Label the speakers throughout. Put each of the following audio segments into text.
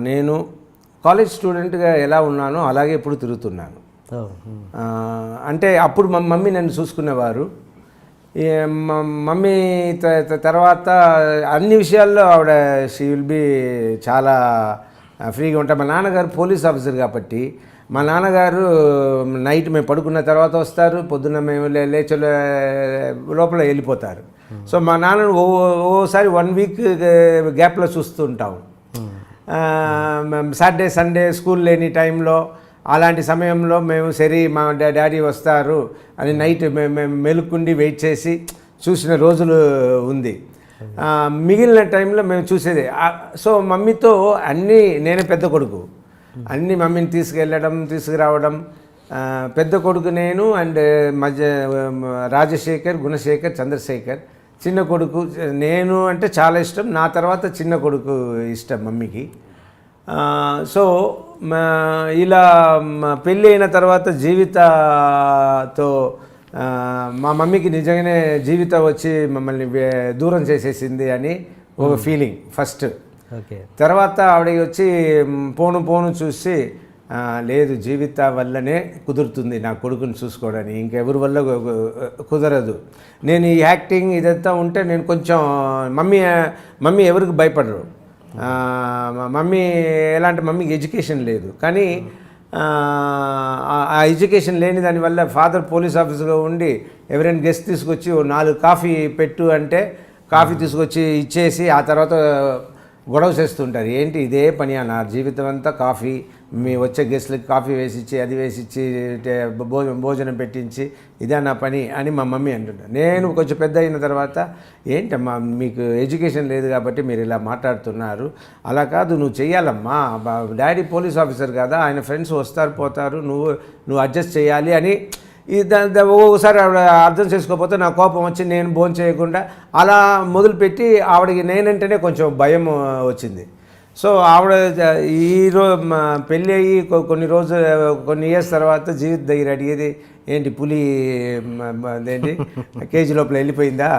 Speaker 1: నేను కాలేజ్ స్టూడెంట్గా ఎలా ఉన్నానో అలాగే ఇప్పుడు తిరుగుతున్నాను. అంటే అప్పుడు మా మమ్మీ నన్ను చూసుకునేవారు. మమ్మీ తర్వాత అన్ని విషయాల్లో ఆవిడ షీ విల్ బి చాలా ఫ్రీగా ఉంటారు. మా నాన్నగారు పోలీస్ ఆఫీసర్ కాబట్టి మా నాన్నగారు నైట్ మేము పడుకున్న తర్వాత వస్తారు, పొద్దున్న మేము లేచే లోపల వెళ్ళిపోతారు. సో మా నాన్నను ఓసారి 1 వీక్ గ్యాప్లో చూస్తూ ఉంటాము. సాటర్డే సండే స్కూల్ లేని టైంలో అలాంటి సమయంలో మేము సరే మా డాడీ వస్తారు అని నైట్ మేము మెలుకుండి వెయిట్ చేసి చూసిన రోజులు ఉంది. మిగిలిన టైంలో మేము చూసేది. సో మమ్మీతో అన్నీ నేనే పెద్ద కొడుకు, అన్నీ మమ్మీని తీసుకెళ్ళడం తీసుకురావడం. పెద్ద కొడుకు నేను అండ్ మధ్య రాజశేఖర్, గుణశేఖర్, చంద్రశేఖర్. చిన్న కొడుకు నేను అంటే చాలా ఇష్టం. నా తర్వాత చిన్న కొడుకు ఇష్టం మమ్మీకి. సో ఇలా పెళ్ళి అయిన తర్వాత జీవితతో మా మమ్మీకి నిజంగానే జీవితం వచ్చి మమ్మల్ని దూరం చేసేసింది అని ఒక ఫీలింగ్ ఫస్ట్. తర్వాత ఆవిడకి వచ్చి పోను చూసి లేదు జీవిత వల్లనే కుదురుతుంది నా కొడుకుని చూసుకోవడానికి, ఇంకెవరి వల్ల కుదరదు. నేను ఈ యాక్టింగ్ ఇదంతా ఉంటే నేను కొంచెం మమ్మీ ఎవరికి భయపడరు. మమ్మీ ఎలాంటి మమ్మీకి ఎడ్యుకేషన్ లేదు, కానీ ఆ ఎడ్యుకేషన్ లేని దానివల్ల ఫాదర్ పోలీస్ ఆఫీసర్గా ఉండి ఎవరైనా గెస్ట్ తీసుకొచ్చి 4 కాఫీ పెట్టు అంటే కాఫీ తీసుకొచ్చి ఇచ్చేసి ఆ తర్వాత గొడవ చేస్తుంటారు. ఏంటి ఇదే పని నా జీవితం అంతా కాఫీ, మీ వచ్చే గెస్ట్లకి కాఫీ వేసిచ్చి అది వేసిచ్చి భోజనం పెట్టించి ఇదే నా పని అని మా మమ్మీ అంటుంటారు. నేను కొంచెం పెద్ద అయిన తర్వాత ఏంటమ్మా మీకు ఎడ్యుకేషన్ లేదు కాబట్టి మీరు ఇలా మాట్లాడుతున్నారు, అలా కాదు నువ్వు చెయ్యాలమ్మా, డాడీ పోలీస్ ఆఫీసర్ కదా, ఆయన ఫ్రెండ్స్ వస్తారు పోతారు, నువ్వు అడ్జస్ట్ చేయాలి అని. ఒక్కొక్కసారి ఆవిడ అర్థం చేసుకోకపోతే నా కోపం వచ్చి నేను భోజనం చేయకుండా అలా మొదలుపెట్టి ఆవిడకి నేనంటేనే కొంచెం భయం వచ్చింది. సో ఆవిడ పెళ్ళి అయ్యి కొన్ని ఇయర్స్ తర్వాత జీవిత దగ్గర అడిగేది ఏంటి పులి అదేంటి కేజీ లోపల వెళ్ళిపోయిందా,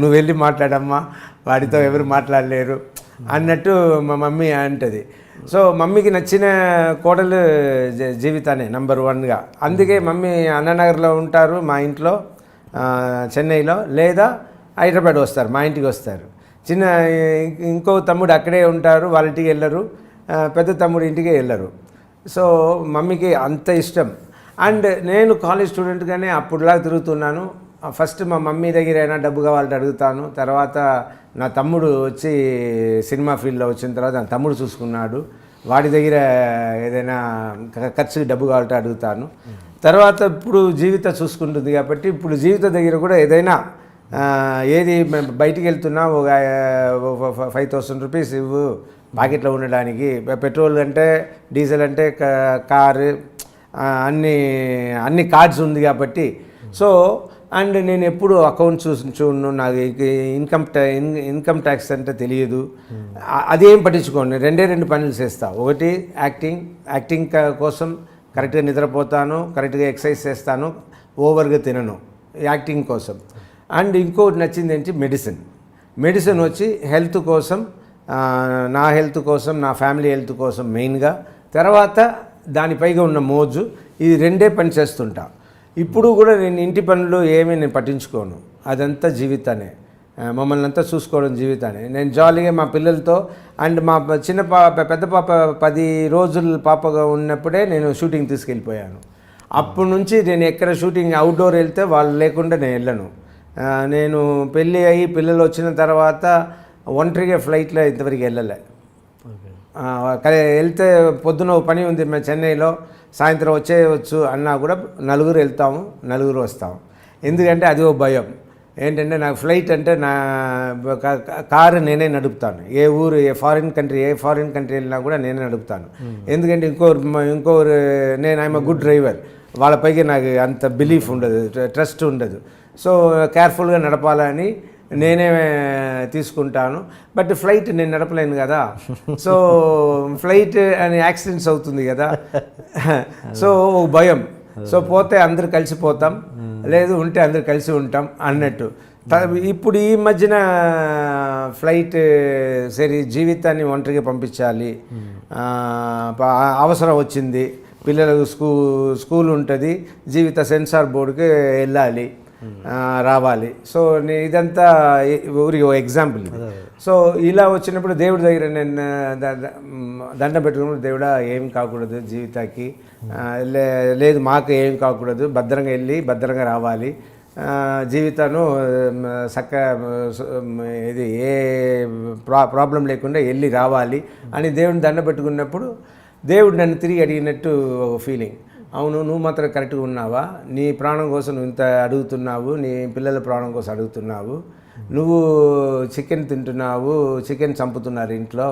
Speaker 1: నువ్వు వెళ్ళి మాట్లాడమ్మా, వాడితో ఎవరు మాట్లాడలేరు అన్నట్టు మా మమ్మీ అంటది. సో మమ్మీకి నచ్చిన కోడలు జీవితానే నెంబర్ 1గా. అందుకే మమ్మీ అన్నానగర్లో ఉంటారు మా ఇంట్లో, చెన్నైలో, లేదా హైదరాబాద్ వస్తారు, మా ఇంటికి వస్తారు. ఇంకో తమ్ముడు అక్కడే ఉంటారు, వాళ్ళ ఇంటికి వెళ్ళరు, పెద్ద తమ్ముడు ఇంటికి వెళ్ళరు. సో మమ్మీకి అంత ఇష్టం. అండ్ నేను కాలేజ్ స్టూడెంట్గానే అప్పుడులాగా తిరుగుతున్నాను. ఫస్ట్ మా మమ్మీ దగ్గర అయినా డబ్బు కావాలంటే అడుగుతాను, తర్వాత నా తమ్ముడు వచ్చి సినిమా ఫీల్డ్లో వచ్చిన తర్వాత నా తమ్ముడు చూసుకున్నాడు, వాడి దగ్గర ఏదైనా ఖర్చుకి డబ్బు కావాలంటే అడుగుతాను. తర్వాత ఇప్పుడు జీవిత చూసుకుంటుంది కాబట్టి ఇప్పుడు జీవిత దగ్గర కూడా ఏదైనా ఏది బయటికి వెళ్తున్నా ఒక 5,000 రూపీస్ ఇవ్వు పాకెట్లో ఉండడానికి, పెట్రోల్ అంటే డీజిల్ అంటే కారు అన్ని కార్డ్స్ ఉంది కాబట్టి. సో అండ్ నేను ఎప్పుడు అకౌంట్ చూడను, నాకు ఇన్కమ్ ట్యాక్స్ అంటే తెలియదు, అదేం పట్టించుకోండి. 2 పనులు చేస్తా. ఒకటి యాక్టింగ్ కోసం కరెక్ట్గా నిద్రపోతాను, కరెక్ట్గా ఎక్సర్సైజ్ చేస్తాను, ఓవర్గా తినను యాక్టింగ్ కోసం. అండ్ ఇంకోటి నచ్చింది ఏంటి మెడిసిన్ వచ్చి హెల్త్ కోసం, నా హెల్త్ కోసం, నా ఫ్యామిలీ హెల్త్ కోసం మెయిన్గా, తర్వాత దానిపైగా ఉన్న మోజు, ఇది 2 పని చేస్తుంటా. ఇప్పుడు కూడా నేను ఇంటి పనులు ఏమీ నేను పట్టించుకోను, అదంతా జీవితానే, మమ్మల్ని అంతా చూసుకోవడం జీవితానే. నేను జాలీగా మా పిల్లలతో అండ్ మా పెద్ద పాప 10 రోజుల పాపగా ఉన్నప్పుడే నేను షూటింగ్ తీసుకెళ్ళిపోయాను. అప్పటి నుంచి నేను ఎక్కడ షూటింగ్ అవుట్డోర్ వెళ్తే వాళ్ళు లేకుండా నేను వెళ్ళను. నేను పెళ్ళి అయ్యి పిల్లలు వచ్చిన తర్వాత ఒంటరిగా ఫ్లైట్లో ఇంతవరకు వెళ్ళలే. వెళ్తే పొద్దున పని ఉంది మేము చెన్నైలో, సాయంత్రం వచ్చేయచ్చు అన్నా కూడా 4 వెళ్తాము, 4 వస్తాము. ఎందుకంటే అది ఓ భయం ఏంటంటే నాకు ఫ్లైట్ అంటే నా కారు నేనే నడుపుతాను. ఏ ఫారిన్ కంట్రీ వెళ్ళినా కూడా నేనే నడుపుతాను. ఎందుకంటే ఇంకోరు నేను ఐఎమ్ గుడ్ డ్రైవర్, వాళ్ళపైకి నాకు అంత బిలీఫ్ ఉండదు, ట్రస్ట్ ఉండదు. సో కేర్ఫుల్గా నడపాలని నేనే తీసుకుంటాను. బట్ ఫ్లైట్ నేను నడపలేను కదా, సో ఫ్లైట్ అని యాక్సిడెంట్స్ అవుతుంది కదా, సో భయం. సో పోతే అందరు కలిసిపోతాం, లేదు ఉంటే అందరు కలిసి ఉంటాం అన్నట్టు. ఇప్పుడు ఈ మధ్యన ఫ్లైట్ సరే జీవితాన్ని ఒంటరిగా పంపించాలి, అవసరం వచ్చింది, పిల్లలకు స్కూల్ ఉంటుంది, జీవిత సెన్సార్ బోర్డుకి వెళ్ళాలి, రావాలి. సో ఇదంతా ఊరికి ఎగ్జాంపుల్. సో ఇలా వచ్చినప్పుడు దేవుడి దగ్గర నేను దండం పెట్టుకున్నప్పుడు, దేవుడా ఏం కాకూడదు జీవితానికి, లేదు మాకు ఏం కాకూడదు, భద్రంగా వెళ్ళి భద్రంగా రావాలి, జీవితాన్ని ఇది ఏ ప్రాబ్లం లేకుండా వెళ్ళి రావాలి అని దేవుడిని దండ పెట్టుకున్నప్పుడు దేవుడు నన్ను తిరిగి అడిగినట్టు ఒక ఫీలింగ్. అవును, నువ్వు మాత్రం కరెక్ట్గా ఉన్నావా, నీ ప్రాణం కోసం నువ్వు ఇంత అడుగుతున్నావు, నీ పిల్లల ప్రాణం కోసం అడుగుతున్నావు, నువ్వు చికెన్ తింటున్నావు, చికెన్ చంపుతున్నారు ఇంట్లో,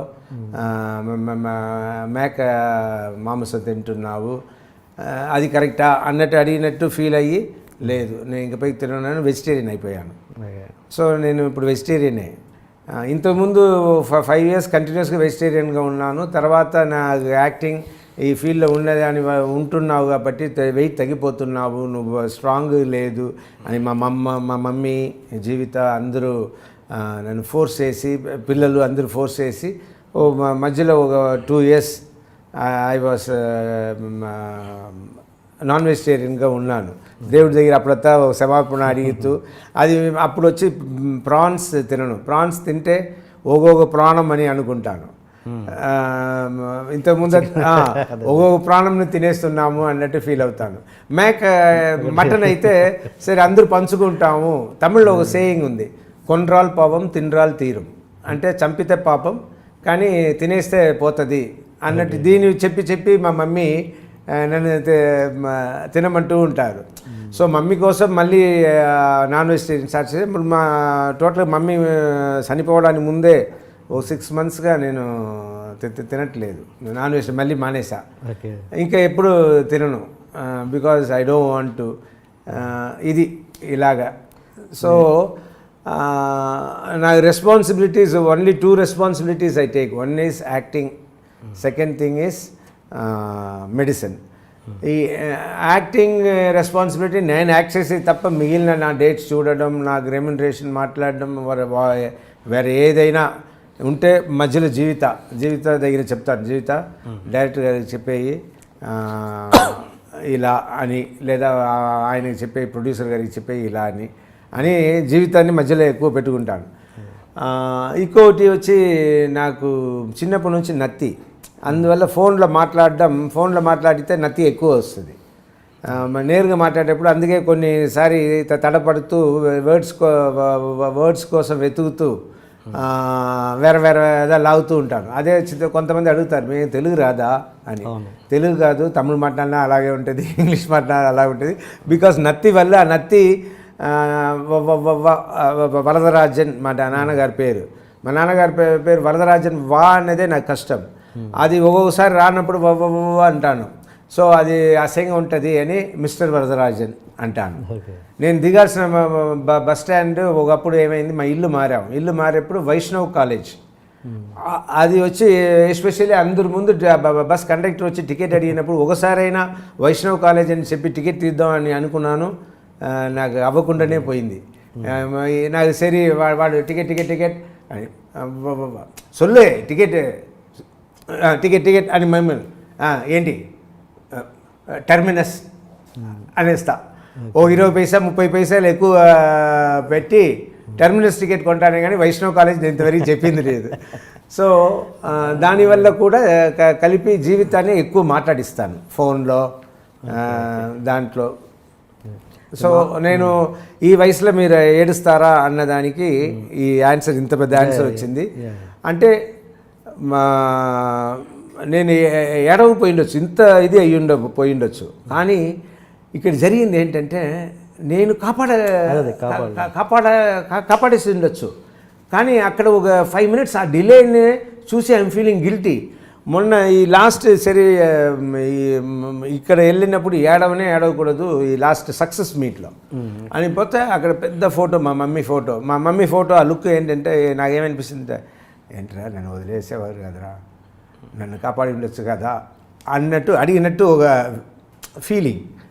Speaker 1: మేక మాంసం తింటున్నావు, అది కరెక్టా అన్నట్టు అడిగినట్టు ఫీల్ అయ్యి, లేదు నేను ఇంక పైకి తిన్నాను, వెజిటేరియన్ అయిపోయాను. సో నేను ఇప్పుడు వెజిటేరియనే. ఇంతకుముందు 5 years కంటిన్యూస్గా వెజిటేరియన్గా ఉన్నాను. తర్వాత నా యాక్టింగ్ ఈ ఫీల్డ్లో ఉన్నదాని ఉంటున్నావు కాబట్టి వెయిట్ తగ్గిపోతున్నావు, నువ్వు స్ట్రాంగ్ లేదు అని మా మమ్మీ జీవిత అందరూ నన్ను ఫోర్స్ చేసి, పిల్లలు అందరూ ఫోర్స్ చేసి మధ్యలో ఒక 2 years ఐ వాస్ నాన్ వెజిటేరియన్గా ఉన్నాను. దేవుడి దగ్గర అప్పుడంతా క్షమాపణ అడిగుతూ, అది అప్పుడు వచ్చి ప్రాన్స్ తినను. ప్రాన్స్ తింటే ఒక్కొక్క ప్రాణం అని అనుకుంటాను. ఇంతకుముందు ఒక్కొక్క ప్రాణంని తినేస్తున్నాము అన్నట్టు ఫీల్ అవుతాను. మటన్ అయితే సరే అందరూ పంచుకుంటాము. తమిళ్లో ఒక సేయింగ్ ఉంది, కొండ్రాల్ పాపం తిన్రాల్ తీరం, అంటే చంపితే పాపం కానీ తినేస్తే పోతుంది అన్నట్టు. దీన్ని చెప్పి మా మమ్మీ నన్ను తినమంటూ ఉంటారు. సో మమ్మీ కోసం మళ్ళీ నాన్ వెజిటేరియన్ స్టార్ట్ చేసి, ఇప్పుడు మా టోటల్గా మమ్మీ చనిపోవడానికి ముందే ఓ 6 monthsగా నేను తినట్లేదు నాన్ వెజ్, మళ్ళీ మానేసా. ఇంకా ఎప్పుడు తినను, because I don't want to, ఇది ఇలాగా. సో నా responsibilities only 2 responsibilities I take. One is acting, second thing is medicine. ఈ యాక్టింగ్ రెస్పాన్సిబిలిటీ నేను యాక్ట్ చేసి తప్ప మిగిలిన నా డేట్స్ చూడడం, నాకు రెమ్యునరేషన్ మాట్లాడడం, వేరే ఏదైనా ఉంటే మధ్యలో జీవిత దగ్గర చెప్తాను. జీవిత డైరెక్టర్ గారికి చెప్పేయి ఇలా అని, లేదా ఆయనకి చెప్పే ప్రొడ్యూసర్ గారికి చెప్పేయి ఇలా అని జీవితాన్ని మధ్యలో ఎక్కువ పెట్టుకుంటాను. ఇంకోటి వచ్చి నాకు చిన్నప్పటి నుంచి నత్తి, అందువల్ల ఫోన్లో మాట్లాడితే నత్తి ఎక్కువ వస్తుంది నేరుగా మాట్లాడేటప్పుడు. అందుకే కొన్నిసారి తడపడుతూ వర్డ్స్ కోసం వెతుకుతూ వేరే లాగుతూ ఉంటాను. అదే కొంతమంది అడుగుతారు, మేము తెలుగు రాదా అని. తెలుగు కాదు, తమిళ్ మాట్లాడినా అలాగే ఉంటుంది, ఇంగ్లీష్ మాట్లాడినా అలాగే ఉంటుంది. బికాస్ నత్తి వల్ల, నత్తి వరదరాజన్ మా నాన్నగారి పేరు, మా నాన్నగారి పేరు వరదరాజన్. వా అనేదే నాకు కష్టం, అది ఒక్కొక్కసారి రానప్పుడు అంటాను. సో అది అసహ్యంగా ఉంటుంది అని మిస్టర్ వరదరాజన్ అంటాను. నేను దిగాల్సిన బస్ స్టాండ్ ఒకప్పుడు ఏమైంది, మా ఇల్లు మారేప్పుడు వైష్ణవ్ కాలేజ్, అది వచ్చి ఎస్పెషల్లీ అందరి ముందు బస్ కండక్టర్ వచ్చి టికెట్ అడిగినప్పుడు ఒకసారైనా వైష్ణవ్ కాలేజ్ అని చెప్పి టికెట్ తీద్దామని అనుకున్నాను. నాకు అవ్వకుండానే పోయింది. నాకు సరే వాడు టికెట్ అని సొల్లే టికెట్ అని మేము ఏంటి టెర్మినస్ అనేస్తా. ఓ 20 పైసా 30 పైసలు ఎక్కువ పెట్టి టెర్మినస్ టికెట్ కొంటానే కానీ వైష్ణవ్ కాలేజ్ నేను ఇంతవరకు చెప్పింది లేదు. సో దానివల్ల కూడా కలిపి జీవితాన్ని ఎక్కువ మాట్లాడిస్తాను ఫోన్లో, దాంట్లో. సో నేను ఈ వయసులో మీరు ఏడుస్తారా అన్నదానికి ఈ ఆన్సర్, ఇంత పెద్ద ఆన్సర్ వచ్చింది. అంటే నేను ఏడవపోయిండొచ్చు, ఇంత ఇది పోయిండొచ్చు, కానీ ఇక్కడ జరిగింది ఏంటంటే నేను కాపాడేసి ఉండొచ్చు. కానీ అక్కడ ఒక 5 minutes ఆ డిలేని చూసి ఐఎమ్ ఫీలింగ్ గిల్టీ. మొన్న ఈ లాస్ట్ సరే ఇక్కడ వెళ్ళినప్పుడు ఏడవకూడదు, ఈ లాస్ట్ సక్సెస్ మీట్లో అని పోతే అక్కడ పెద్ద ఫోటో, మా మమ్మీ ఫోటో. ఆ లుక్ ఏంటంటే నాకేమనిపిస్తుంది, ఏంట్రా నన్ను వదిలేసేవారు కదరా, నన్ను కాపాడి ఉండొచ్చు కదా అన్నట్టు అడిగినట్టు ఒక ఫీలింగ్.